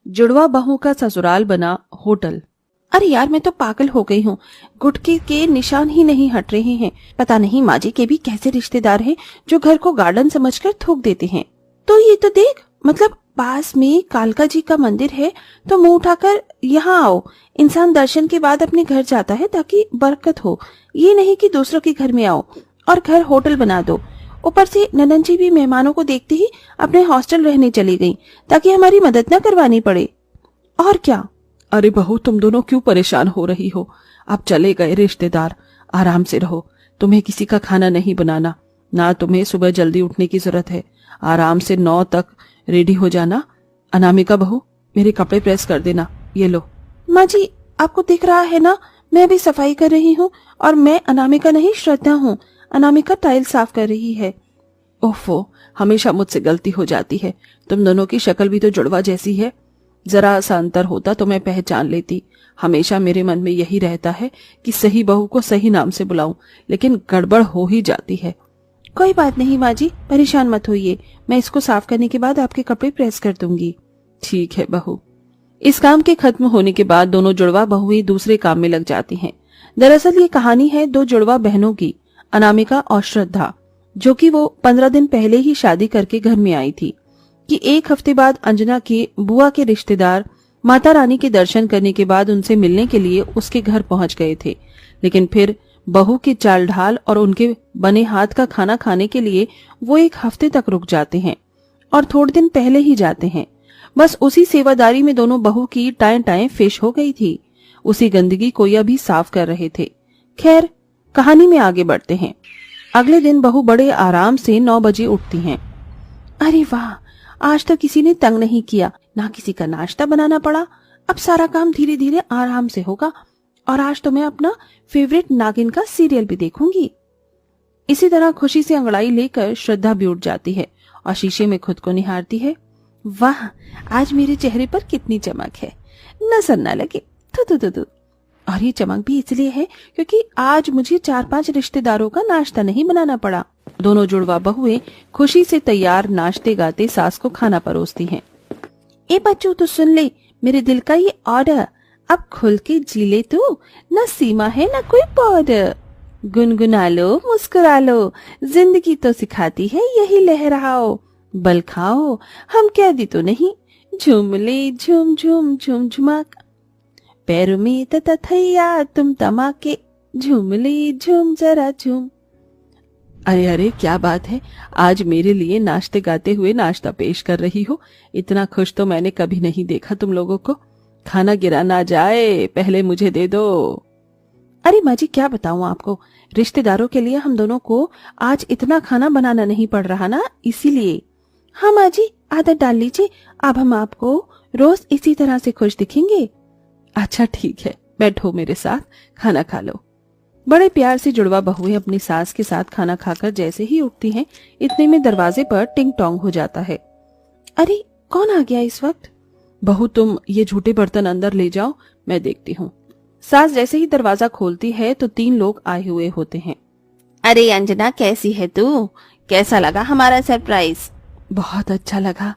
जुड़वा बहू का ससुराल बना होटल। अरे यार, मैं तो पागल हो गई हूँ। गुटके के निशान ही नहीं हट रहे हैं। पता नहीं माँ जी के भी कैसे रिश्तेदार हैं जो घर को गार्डन समझकर थूक देते हैं। तो ये तो देख, मतलब पास में कालका जी का मंदिर है तो मुंह उठाकर यहाँ आओ। इंसान दर्शन के बाद अपने घर जाता है ताकि बरकत हो, ये नहीं कि दूसरों के घर में आओ और घर होटल बना दो। ऊपर से ननन जी भी मेहमानों को देखते ही अपने हॉस्टल रहने चली गई ताकि हमारी मदद न करवानी पड़े। और क्या। अरे बहू, तुम दोनों क्यों परेशान हो रही हो? अब चले गए रिश्तेदार, आराम से रहो। तुम्हें किसी का खाना नहीं बनाना, ना तुम्हें सुबह जल्दी उठने की जरूरत है। आराम से 9 तक रेडी हो जाना। अनामिका बहू, मेरे कपड़े प्रेस कर देना। ये लो। माँ जी, आपको दिख रहा है ना, मैं भी सफाई कर रही हूँ। और मैं अनामिका नहीं, श्रद्धा हूँ। अनामिका टाइल साफ कर रही है। ओफो, हमेशा मुझसे गलती हो जाती है। तुम दोनों की शक्ल भी तो जुड़वा जैसी है। जरा सा अंतर होता तो मैं पहचान लेती। हमेशा मेरे मन में यही रहता है कि सही बहू को सही नाम से बुलाऊं, लेकिन गड़बड़ हो ही जाती है। कोई बात नहीं माँ जी, परेशान मत होइए। मैं इसको साफ करने के बाद आपके कपड़े प्रेस कर दूंगी। ठीक है बहू। इस काम के खत्म होने के बाद दोनों जुड़वा बहुएं दूसरे काम में लग जाती हैं। दरअसल ये कहानी है 2 जुड़वा बहनों की, अनामिका और श्रद्धा, जो कि वो 15 दिन पहले ही शादी करके घर में आई थी कि 1 हफ्ते बाद अंजना के बुआ के रिश्तेदार माता रानी के दर्शन करने के बाद उनसे मिलने के लिए उसके घर पहुंच गए थे। लेकिन फिर बहू की चाल ढाल और उनके बने हाथ का खाना खाने के लिए वो 1 हफ्ते तक रुक जाते हैं और थोड़े दिन पहले ही जाते हैं। बस उसी सेवादारी में दोनों बहू की टाएं टाएं फिश हो गई थी। उसी गंदगी को यह भी साफ कर रहे थे। खैर, कहानी में आगे बढ़ते हैं। अगले दिन बहू बड़े आराम से 9 बजे उठती हैं। अरे वाह, आज तो किसी ने तंग नहीं किया, ना किसी का नाश्ता बनाना पड़ा। अब सारा काम धीरे धीरे आराम से होगा और आज तो मैं अपना फेवरेट नागिन का सीरियल भी देखूंगी। इसी तरह खुशी से अंगड़ाई लेकर श्रद्धा भी उठ जाती है और शीशे में खुद को निहारती है। वाह, आज मेरे चेहरे पर कितनी चमक है, नजर न लगे। थू थू थू। और ये चमक भी इसलिए है क्योंकि आज मुझे 4-5 रिश्तेदारों का नाश्ता नहीं बनाना पड़ा। दोनों जुड़वा बहुएं खुशी से तैयार नाश्ते गाते सास को खाना परोसती हैं। ए बच्चों, तो सुन ले मेरे दिल का ये ऑर्डर, अब खुल के जी ले तू, न सीमा है न कोई बॉर्डर। गुनगुना लो, मुस्कुरा लो, जिंदगी तो सिखाती है यही लहराओ। बल खाओ, हम कैदी तो नहीं, झूम ले झूम झूम झूम झुमाक, पैरों में तथैया तुम तमाके, झूम ले झूम जरा झूम। अरे अरे, क्या बात है, आज मेरे लिए नाश्ते गाते हुए नाश्ता पेश कर रही हो। इतना खुश तो मैंने कभी नहीं देखा तुम लोगों को। खाना गिरा ना जाए, पहले मुझे दे दो। अरे माँ जी, क्या बताऊं आपको, रिश्तेदारों के लिए हम दोनों को आज इतना खाना बनाना नहीं पड़ रहा ना, इसीलिए। हाँ माँ जी, आदत डाल लीजिए, अब हम आपको रोज इसी तरह से खुश दिखेंगे। अच्छा ठीक है, बैठो मेरे साथ, खाना खा लो। बड़े प्यार से जुड़वा बहुएं अपनी सास के साथ खाना खाकर जैसे ही उठती हैं, इतने में दरवाजे पर टिंग टोंग हो जाता है। अरे, कौन आ गया इस वक्त? बहू, तुम ये झूठे बर्तन अंदर ले जाओ, मैं देखती हूँ। सास जैसे ही दरवाजा खोलती है तो 3 लोग आए हुए होते हैं। अरे अंजना, कैसी है तू? कैसा लगा हमारा सरप्राइज? बहुत अच्छा लगा।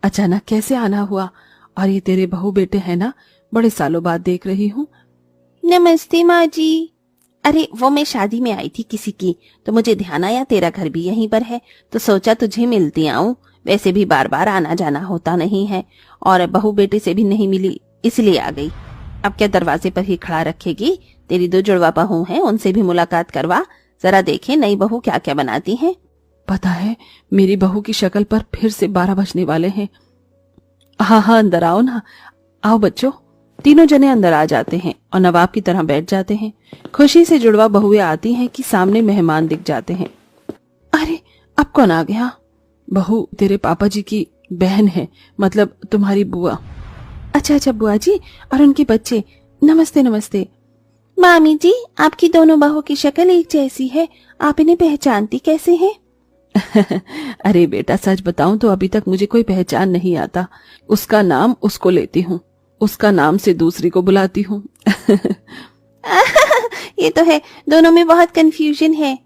अचानक कैसे आना हुआ? और ये तेरे बहू बेटे हैं ना, बड़े सालों बाद देख रही हूँ। नमस्ते माँ जी। अरे वो मैं शादी में आई थी किसी की, तो मुझे ध्यान आया तेरा घर भी यहीं पर है, तो सोचा तुझे मिलती आऊं। वैसे भी बार बार आना जाना होता नहीं है और बहू बेटे से भी नहीं मिली, इसलिए आ गई। अब क्या दरवाजे पर ही खड़ा रखेगी? तेरी 2 जुड़वा बहू हैं, उनसे भी मुलाकात करवा, जरा देखे नई बहू क्या क्या बनाती हैं। पता है, मेरी बहू की शक्ल पर फिर से 12 बजने वाले हैं। हाँ हाँ, अंदर आओ ना। आओ बच्चों। तीनों जने अंदर आ जाते हैं और नवाब की तरह बैठ जाते हैं। खुशी से जुड़वा बहुएं आती हैं कि सामने मेहमान दिख जाते हैं। अरे, अब कौन आ गया? बहू तेरे पापा जी की बहन है, मतलब तुम्हारी बुआ। अच्छा अच्छा, बुआ जी और उनके बच्चे। नमस्ते नमस्ते। मामी जी, आपकी दोनों बहू की शक्ल एक जैसी है, आप इन्हें पहचानती कैसे हैं? अरे बेटा, सच बताऊं तो अभी तक मुझे कोई पहचान नहीं आता। उसका नाम उसको लेती हूँ, उसका नाम से दूसरी को बुलाती हूँ। ये तो है, दोनों में बहुत कंफ्यूजन है।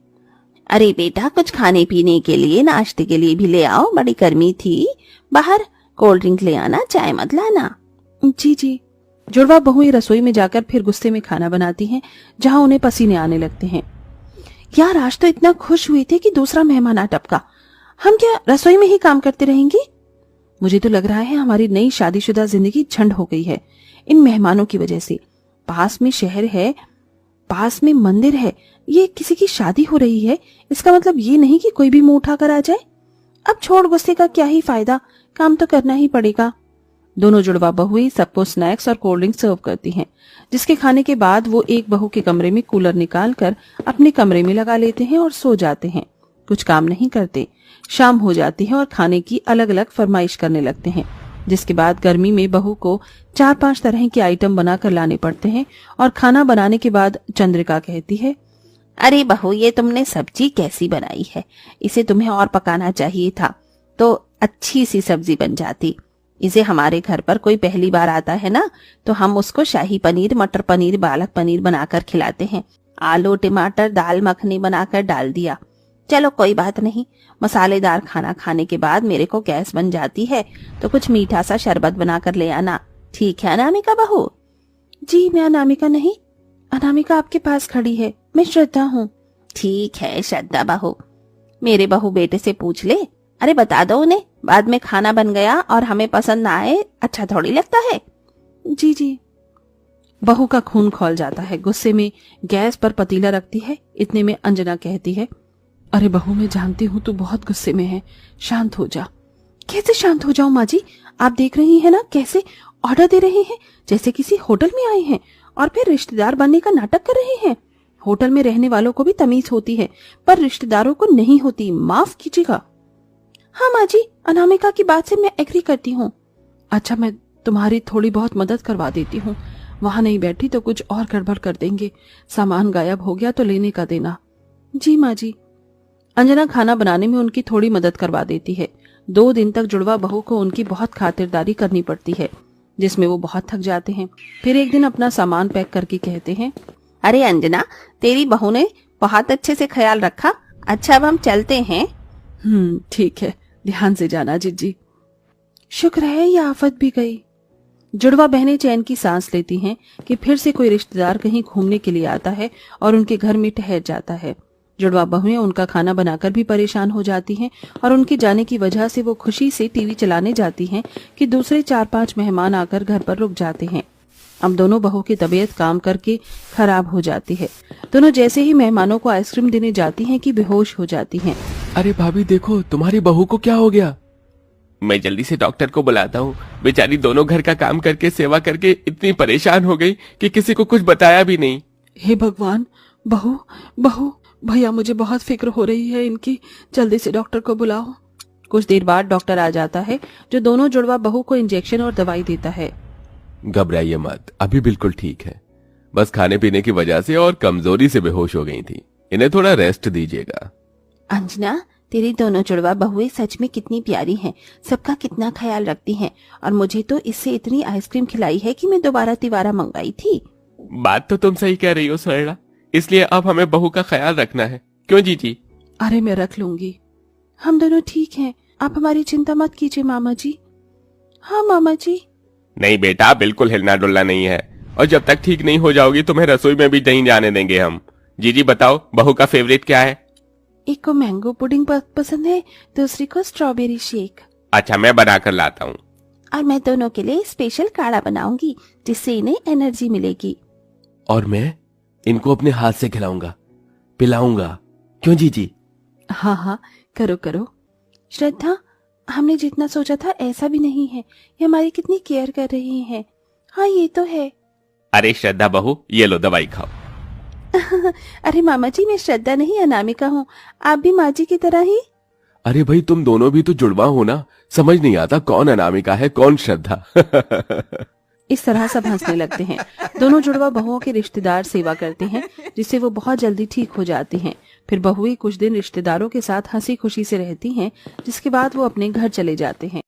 अरे बेटा, कुछ खाने पीने के लिए, नाश्ते के लिए भी ले आओ, बड़ी गर्मी थी बाहर, कोल्ड ड्रिंक ले आना, चाय मत लाना। जी जी। जुड़वा बहुएं रसोई में जाकर फिर गुस्से में खाना बनाती हैं, जहां उन्हें पसीने आने लगते हैं। यार आज तो इतना खुश हुए थे कि दूसरा मेहमान आ टपका। हम क्या रसोई में ही काम करते रहेंगे? मुझे तो लग रहा है हमारी नई शादीशुदा जिंदगी झंड हो गई है इन मेहमानों की वजह से। पास में शहर है, पास में मंदिर है, ये किसी की शादी हो रही है, इसका मतलब ये नहीं कि कोई भी मुंह उठा कर आ जाए। अब छोड़ गुस्से का क्या ही फायदा, काम तो करना ही पड़ेगा। दोनों जुड़वा बहुएं सबको स्नैक्स और कोल्ड ड्रिंक सर्व करती हैं, जिसके खाने के बाद वो एक बहू के कमरे में कूलर निकाल कर अपने कमरे में लगा लेते हैं और सो जाते हैं। कुछ काम नहीं करते। शाम हो जाती है और खाने की अलग अलग फरमाइश करने लगते हैं, जिसके बाद गर्मी में बहू को 4-5 तरह के आइटम बनाकर लाने पड़ते हैं। और खाना बनाने के बाद चंद्रिका कहती है, अरे बहू ये तुमने सब्जी कैसी बनाई है, इसे तुम्हें और पकाना चाहिए था तो अच्छी सी सब्जी बन जाती। इसे हमारे घर पर कोई पहली बार आता है ना, तो हम उसको शाही पनीर, मटर पनीर, पालक पनीर बनाकर खिलाते हैं। आलू टमाटर दाल मखनी बनाकर डाल दिया। चलो कोई बात नहीं, मसालेदार खाना खाने के बाद मेरे को गैस बन जाती है तो कुछ मीठा सा शरबत बनाकर ले आना। ठीक है अनामिका बहू? जी मैं अनामिका नहीं, अनामिका आपके पास खड़ी है, मैं श्रद्धा हूँ। ठीक है श्रद्धा बहू। मेरे बहू बेटे से पूछ ले। अरे बता दो उन्हें, बाद में खाना बन गया और हमें पसंद ना आए अच्छा थोड़ी लगता है। जी जी। बहू का खून खौल जाता है। गुस्से में गैस पर पतीला रखती है। इतने में अंजना कहती है, अरे बहू मैं जानती हूँ तू बहुत गुस्से में है, शांत हो जा। कैसे शांत हो जाऊं माँ जी? आप देख रही हैं ना कैसे ऑर्डर दे रहे हैं, जैसे किसी होटल में आए हैं और फिर रिश्तेदार बनने का नाटक कर रहे हैं। होटल में रहने वालों को भी तमीज होती है पर रिश्तेदारों को नहीं होती, माफ कीजिएगा। हाँ माँ जी, अनामिका की बात से मैं एग्री करती हूँ। अच्छा मैं तुम्हारी थोड़ी बहुत मदद करवा देती हूँ, वहां नहीं बैठी तो कुछ और गड़बड़ कर देंगे। सामान गायब हो गया तो लेने का देना। जी माँ जी। अंजना खाना बनाने में उनकी थोड़ी मदद करवा देती है। 2 दिन तक जुड़वा बहू को उनकी बहुत खातिरदारी करनी पड़ती है, जिसमें वो बहुत थक जाते हैं। फिर एक दिन अपना सामान पैक करके कहते हैं, अरे अंजना तेरी बहू ने बहुत अच्छे से ख्याल रखा। अच्छा अब हम चलते हैं। ठीक है, ध्यान से जाना जिज्जी। शुक्र है ये आफत भी गई। जुड़वा बहनें चैन की सांस लेती हैं कि फिर से कोई रिश्तेदार कहीं घूमने के लिए आता है और उनके घर में ठहर जाता है। जुड़वा बहुएं उनका खाना बनाकर भी परेशान हो जाती हैं और उनके जाने की वजह से वो खुशी से टीवी चलाने जाती हैं कि दूसरे 4-5 मेहमान आकर घर पर रुक जाते हैं। अब दोनों बहू की तबीयत काम करके खराब हो जाती है। दोनों जैसे ही मेहमानों को आइसक्रीम देने जाती हैं कि बेहोश हो जाती हैं। अरे भाभी देखो तुम्हारी बहू को क्या हो गया। मैं जल्दी से डॉक्टर को बुलाता हूँ। बेचारी दोनों घर का काम करके सेवा करके इतनी परेशान हो गई कि किसी को कुछ बताया भी नहीं। हे भगवान, बहू बहू भैया मुझे बहुत फिक्र हो रही है इनकी, जल्दी से डॉक्टर को बुलाओ। कुछ देर बाद डॉक्टर आ जाता है जो दोनों जुड़वा बहू को इंजेक्शन और दवाई देता है। घबराइए मत, अभी बिल्कुल ठीक है, बस खाने पीने की वजह से और कमजोरी से बेहोश हो गई थी, इन्हें थोड़ा रेस्ट दीजिएगा। अंजना तेरी दोनों जुड़वा बहुएं सच में कितनी प्यारी हैं, सबका कितना ख्याल रखती हैं और मुझे तो इससे इतनी आइसक्रीम खिलाई है कि मैं दोबारा तिवारा मंगाई थी। बात तो तुम सही कह रही हो सरला, इसलिए अब हमें बहू का ख्याल रखना है, क्यों जीजी? अरे मैं रख लूंगी, हम दोनों ठीक हैं, आप हमारी चिंता मत कीजिए मामा जी। हाँ मामा जी। नहीं बेटा, बिल्कुल हिलना डुलना नहीं है, और जब तक ठीक नहीं हो जाओगी तुम्हें रसोई में भी नहीं जाने देंगे हम। जीजी बताओ बहू का फेवरेट क्या है? एक को मैंगो पुडिंग पसंद है, दूसरी को स्ट्रॉबेरी शेक। अच्छा मैं बना कर लाता हूँ। और मैं दोनों के लिए स्पेशल काढ़ा बनाऊंगी जिससे इन्हें एनर्जी मिलेगी। और मैं इनको अपने हाथ से खिलाऊंगा, पिलाऊंगा, क्यों जीजी? हाँ हाँ करो करो। श्रद्धा हमने जितना सोचा था ऐसा भी नहीं है, ये हमारी कितनी केयर कर रही हैं। हाँ ये तो है। अरे श्रद्धा बहू ये लो दवाई खाओ। अरे मामा जी मैं श्रद्धा नहीं अनामिका हूँ, आप भी माँ जी की तरह ही। अरे भाई तुम दोनों भी तो जुड़वा हो ना, समझ नहीं आता कौन अनामिका है कौन श्रद्धा। इस तरह सब हंसने लगते हैं। दोनों जुड़वा बहुओं के रिश्तेदार सेवा करते हैं जिससे वो बहुत जल्दी ठीक हो जाती हैं। फिर बहुएं कुछ दिन रिश्तेदारों के साथ हंसी खुशी से रहती हैं, जिसके बाद वो अपने घर चले जाते हैं।